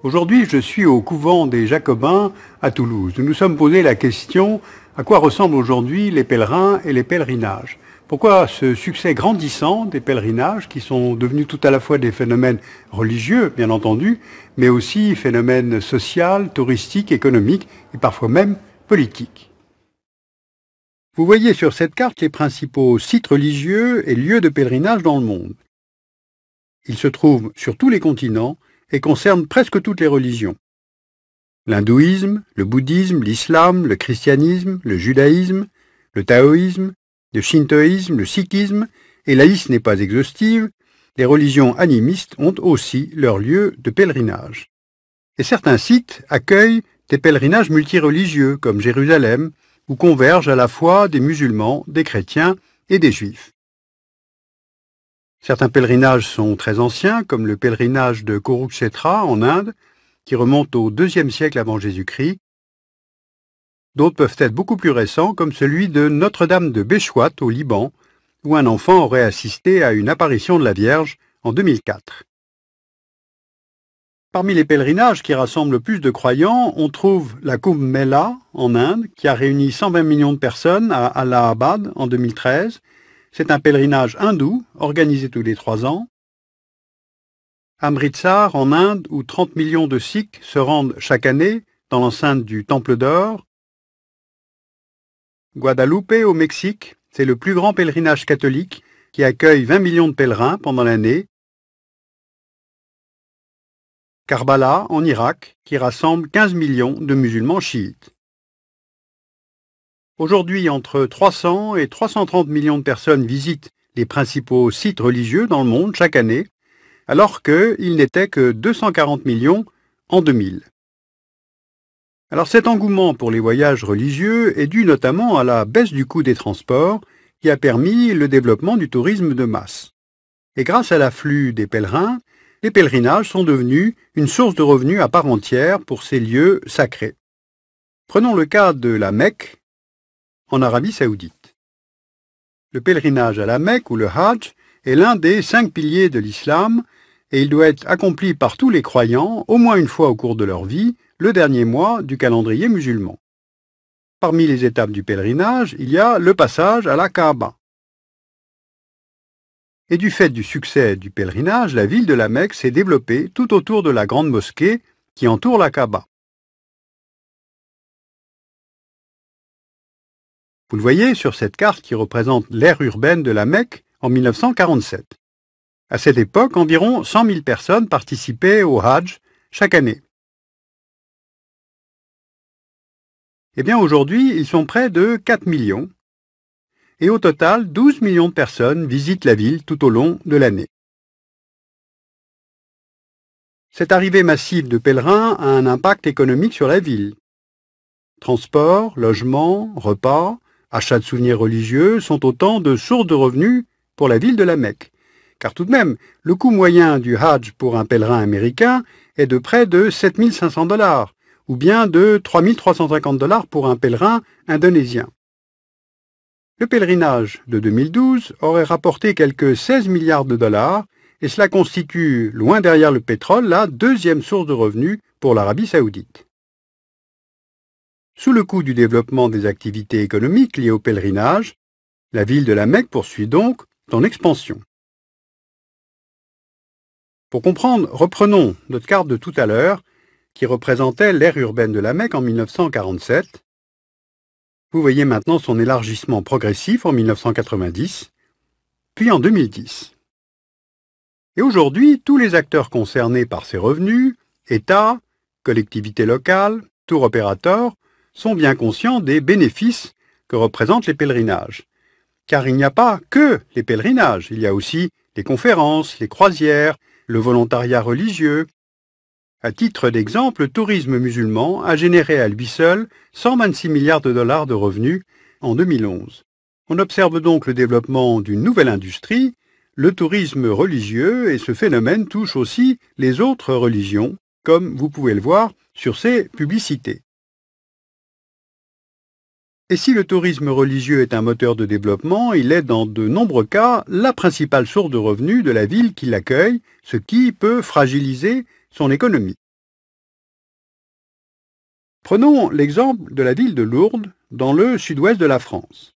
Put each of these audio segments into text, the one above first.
Aujourd'hui, je suis au couvent des Jacobins à Toulouse. Nous nous sommes posé la question à quoi ressemblent aujourd'hui les pèlerins et les pèlerinages. Pourquoi ce succès grandissant des pèlerinages qui sont devenus tout à la fois des phénomènes religieux, bien entendu, mais aussi phénomènes sociaux, touristiques, économiques et parfois même politiques. Vous voyez sur cette carte les principaux sites religieux et lieux de pèlerinage dans le monde. Ils se trouvent sur tous les continents et concernent presque toutes les religions. L'hindouisme, le bouddhisme, l'islam, le christianisme, le judaïsme, le taoïsme, le shintoïsme, le sikhisme, et la liste n'est pas exhaustive, les religions animistes ont aussi leur lieu de pèlerinage. Et certains sites accueillent des pèlerinages multireligieux, comme Jérusalem, où convergent à la fois des musulmans, des chrétiens et des juifs. Certains pèlerinages sont très anciens, comme le pèlerinage de Kurukshetra en Inde, qui remonte au IIe siècle avant Jésus-Christ. D'autres peuvent être beaucoup plus récents, comme celui de Notre-Dame de Béchouat au Liban, où un enfant aurait assisté à une apparition de la Vierge en 2004. Parmi les pèlerinages qui rassemblent le plus de croyants, on trouve la Kumbh Mela en Inde, qui a réuni 120 millions de personnes à Allahabad en 2013. C'est un pèlerinage hindou, organisé tous les 3 ans. Amritsar, en Inde, où 30 millions de Sikhs se rendent chaque année dans l'enceinte du Temple d'Or. Guadalupe, au Mexique, c'est le plus grand pèlerinage catholique qui accueille 20 millions de pèlerins pendant l'année. Karbala, en Irak, qui rassemble 15 millions de musulmans chiites. Aujourd'hui, entre 300 et 330 millions de personnes visitent les principaux sites religieux dans le monde chaque année, alors qu'il n'était que 240 millions en 2000. Alors cet engouement pour les voyages religieux est dû notamment à la baisse du coût des transports qui a permis le développement du tourisme de masse. Et grâce à l'afflux des pèlerins, les pèlerinages sont devenus une source de revenus à part entière pour ces lieux sacrés. Prenons le cas de la Mecque, en Arabie Saoudite. Le pèlerinage à la Mecque, ou le Hajj, est l'un des 5 piliers de l'islam et il doit être accompli par tous les croyants au moins une fois au cours de leur vie, le dernier mois du calendrier musulman. Parmi les étapes du pèlerinage, il y a le passage à la Kaaba. Et du fait du succès du pèlerinage, la ville de la Mecque s'est développée tout autour de la grande mosquée qui entoure la Kaaba. Vous le voyez sur cette carte qui représente l'aire urbaine de la Mecque en 1947. À cette époque, environ 100 000 personnes participaient au Hajj chaque année. Eh bien aujourd'hui, ils sont près de 4 millions. Et au total, 12 millions de personnes visitent la ville tout au long de l'année. Cette arrivée massive de pèlerins a un impact économique sur la ville. Transport, logement, repas, achats de souvenirs religieux sont autant de sources de revenus pour la ville de la Mecque. Car tout de même, le coût moyen du Hajj pour un pèlerin américain est de près de 7 500 $, ou bien de 3 350 $ pour un pèlerin indonésien. Le pèlerinage de 2012 aurait rapporté quelques 16 milliards de dollars, et cela constitue, loin derrière le pétrole, la deuxième source de revenus pour l'Arabie Saoudite. Sous le coup du développement des activités économiques liées au pèlerinage, la ville de la Mecque poursuit donc son expansion. Pour comprendre, reprenons notre carte de tout à l'heure, qui représentait l'aire urbaine de la Mecque en 1947. Vous voyez maintenant son élargissement progressif en 1990, puis en 2010. Et aujourd'hui, tous les acteurs concernés par ces revenus, État, collectivités locales, tour opérateurs, sont bien conscients des bénéfices que représentent les pèlerinages. Car il n'y a pas que les pèlerinages, il y a aussi les conférences, les croisières, le volontariat religieux. À titre d'exemple, le tourisme musulman a généré à lui seul 126 milliards de dollars de revenus en 2011. On observe donc le développement d'une nouvelle industrie, le tourisme religieux, et ce phénomène touche aussi les autres religions, comme vous pouvez le voir sur ces publicités. Et si le tourisme religieux est un moteur de développement, il est dans de nombreux cas la principale source de revenus de la ville qui l'accueille, ce qui peut fragiliser son économie. Prenons l'exemple de la ville de Lourdes, dans le sud-ouest de la France.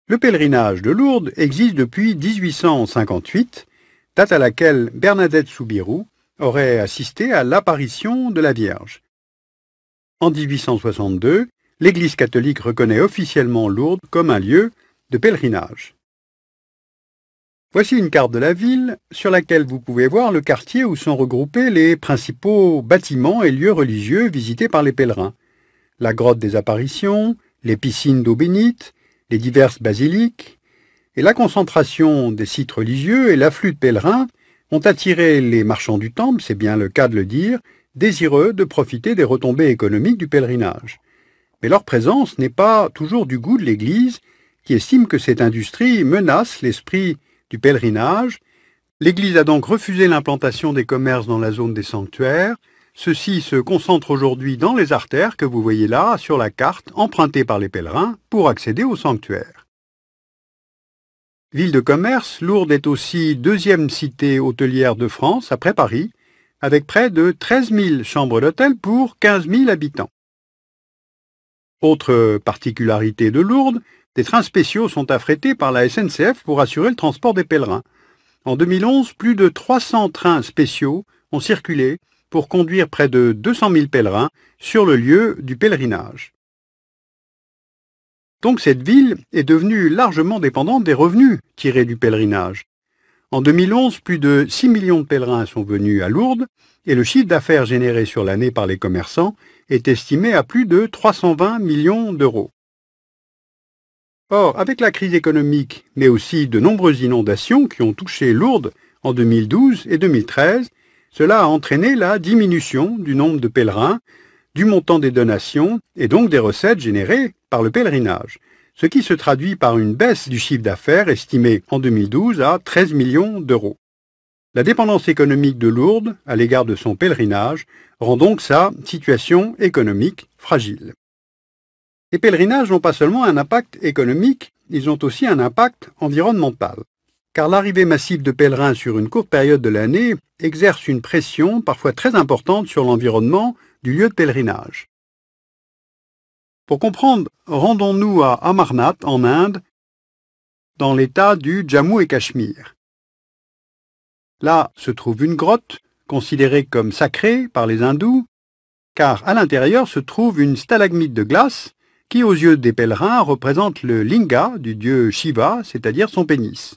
Le pèlerinage de Lourdes existe depuis 1858, date à laquelle Bernadette Soubirous aurait assisté à l'apparition de la Vierge. En 1862, l'Église catholique reconnaît officiellement Lourdes comme un lieu de pèlerinage. Voici une carte de la ville sur laquelle vous pouvez voir le quartier où sont regroupés les principaux bâtiments et lieux religieux visités par les pèlerins. La grotte des apparitions, les piscines d'eau bénite, les diverses basiliques, et la concentration des sites religieux et l'afflux de pèlerins ont attiré les marchands du temple, c'est bien le cas de le dire, désireux de profiter des retombées économiques du pèlerinage. Mais leur présence n'est pas toujours du goût de l'Église, qui estime que cette industrie menace l'esprit du pèlerinage. L'Église a donc refusé l'implantation des commerces dans la zone des sanctuaires. Ceux-ci se concentrent aujourd'hui dans les artères que vous voyez là sur la carte empruntée par les pèlerins pour accéder au sanctuaire. Ville de commerce, Lourdes est aussi deuxième cité hôtelière de France après Paris, avec près de 13 000 chambres d'hôtel pour 15 000 habitants. Autre particularité de Lourdes, des trains spéciaux sont affrétés par la SNCF pour assurer le transport des pèlerins. En 2011, plus de 300 trains spéciaux ont circulé pour conduire près de 200 000 pèlerins sur le lieu du pèlerinage. Donc cette ville est devenue largement dépendante des revenus tirés du pèlerinage. En 2011, plus de 6 millions de pèlerins sont venus à Lourdes et le chiffre d'affaires généré sur l'année par les commerçants est estimé à plus de 320 millions d'euros. Or, avec la crise économique, mais aussi de nombreuses inondations qui ont touché Lourdes en 2012 et 2013, cela a entraîné la diminution du nombre de pèlerins, du montant des donations et donc des recettes générées par le pèlerinage, ce qui se traduit par une baisse du chiffre d'affaires estimé en 2012 à 13 millions d'euros. La dépendance économique de Lourdes à l'égard de son pèlerinage rend donc sa situation économique fragile. Les pèlerinages n'ont pas seulement un impact économique, ils ont aussi un impact environnemental. Car l'arrivée massive de pèlerins sur une courte période de l'année exerce une pression parfois très importante sur l'environnement du lieu de pèlerinage. Pour comprendre, rendons-nous à Amarnath, en Inde, dans l'état du Jammu et Cachemire. Là se trouve une grotte, considérée comme sacrée par les hindous, car à l'intérieur se trouve une stalagmite de glace qui, aux yeux des pèlerins, représente le linga du dieu Shiva, c'est-à-dire son pénis.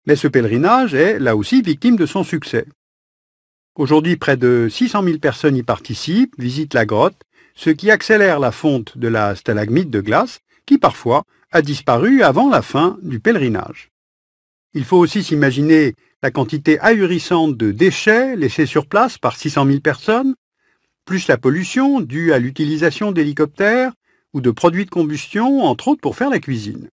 Mais ce pèlerinage est, là aussi, victime de son succès. Aujourd'hui, près de 600 000 personnes y participent, visitent la grotte, ce qui accélère la fonte de la stalagmite de glace, qui parfois a disparu avant la fin du pèlerinage. Il faut aussi s'imaginer la quantité ahurissante de déchets laissés sur place par 600 000 personnes, plus la pollution due à l'utilisation d'hélicoptères ou de produits de combustion, entre autres pour faire la cuisine.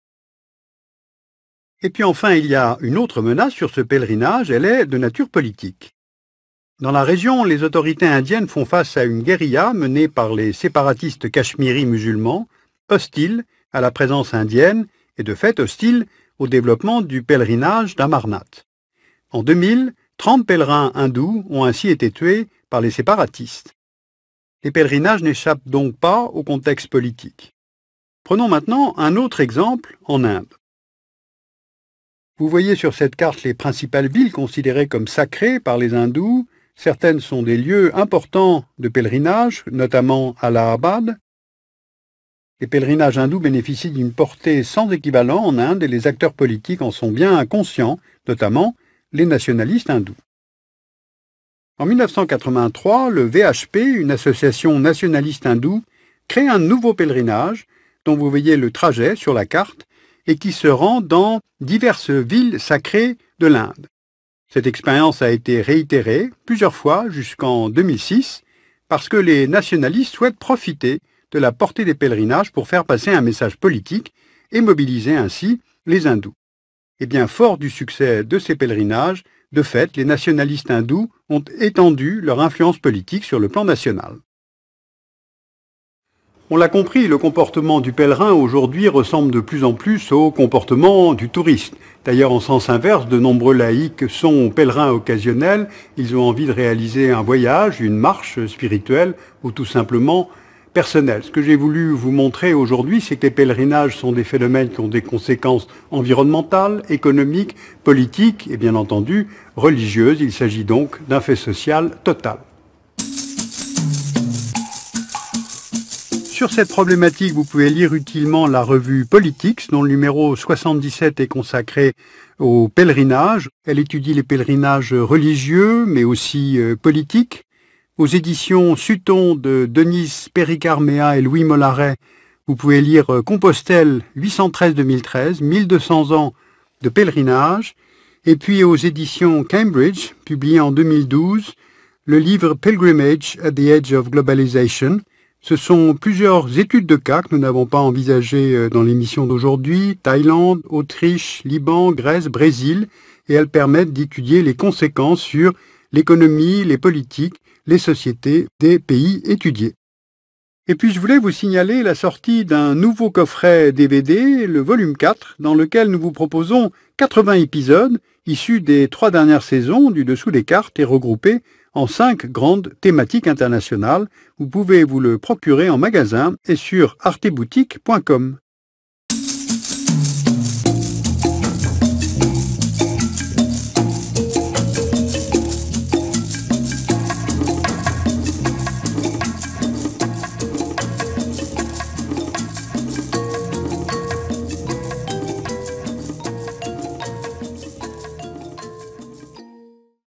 Et puis enfin, il y a une autre menace sur ce pèlerinage, elle est de nature politique. Dans la région, les autorités indiennes font face à une guérilla menée par les séparatistes cachemiris musulmans, hostiles à la présence indienne et de fait hostiles au développement du pèlerinage d'Amarnath. En 2000, 30 pèlerins hindous ont ainsi été tués par les séparatistes. Les pèlerinages n'échappent donc pas au contexte politique. Prenons maintenant un autre exemple en Inde. Vous voyez sur cette carte les principales villes considérées comme sacrées par les hindous. Certaines sont des lieux importants de pèlerinage, notamment Allahabad. Les pèlerinages hindous bénéficient d'une portée sans équivalent en Inde et les acteurs politiques en sont bien conscients, notamment les nationalistes hindous. En 1983, le VHP, une association nationaliste hindoue, crée un nouveau pèlerinage, dont vous voyez le trajet sur la carte, et qui se rend dans diverses villes sacrées de l'Inde. Cette expérience a été réitérée plusieurs fois jusqu'en 2006, parce que les nationalistes souhaitent profiter de la portée des pèlerinages pour faire passer un message politique et mobiliser ainsi les hindous. Et bien, fort du succès de ces pèlerinages, de fait, les nationalistes hindous ont étendu leur influence politique sur le plan national. On l'a compris, le comportement du pèlerin aujourd'hui ressemble de plus en plus au comportement du touriste. D'ailleurs, en sens inverse, de nombreux laïcs sont pèlerins occasionnels. Ils ont envie de réaliser un voyage, une marche spirituelle ou tout simplement personnelle. Ce que j'ai voulu vous montrer aujourd'hui, c'est que les pèlerinages sont des phénomènes qui ont des conséquences environnementales, économiques, politiques et bien entendu religieuses. Il s'agit donc d'un fait social total. Sur cette problématique, vous pouvez lire utilement la revue Politics, dont le numéro 77 est consacré au pèlerinage. Elle étudie les pèlerinages religieux, mais aussi politiques. Aux éditions Sutton de Denise Péricarméa et Louis Mollaret, vous pouvez lire Compostelle 813-2013, 1200 ans de pèlerinage. Et puis aux éditions Cambridge, publié en 2012, le livre Pilgrimage at the Edge of Globalization. Ce sont plusieurs études de cas que nous n'avons pas envisagées dans l'émission d'aujourd'hui, Thaïlande, Autriche, Liban, Grèce, Brésil, et elles permettent d'étudier les conséquences sur l'économie, les politiques, les sociétés des pays étudiés. Et puis je voulais vous signaler la sortie d'un nouveau coffret DVD, le volume 4, dans lequel nous vous proposons 80 épisodes issus des 3 dernières saisons du Dessous des cartes et regroupés en 5 grandes thématiques internationales. Vous pouvez vous le procurer en magasin et sur arteboutique.com.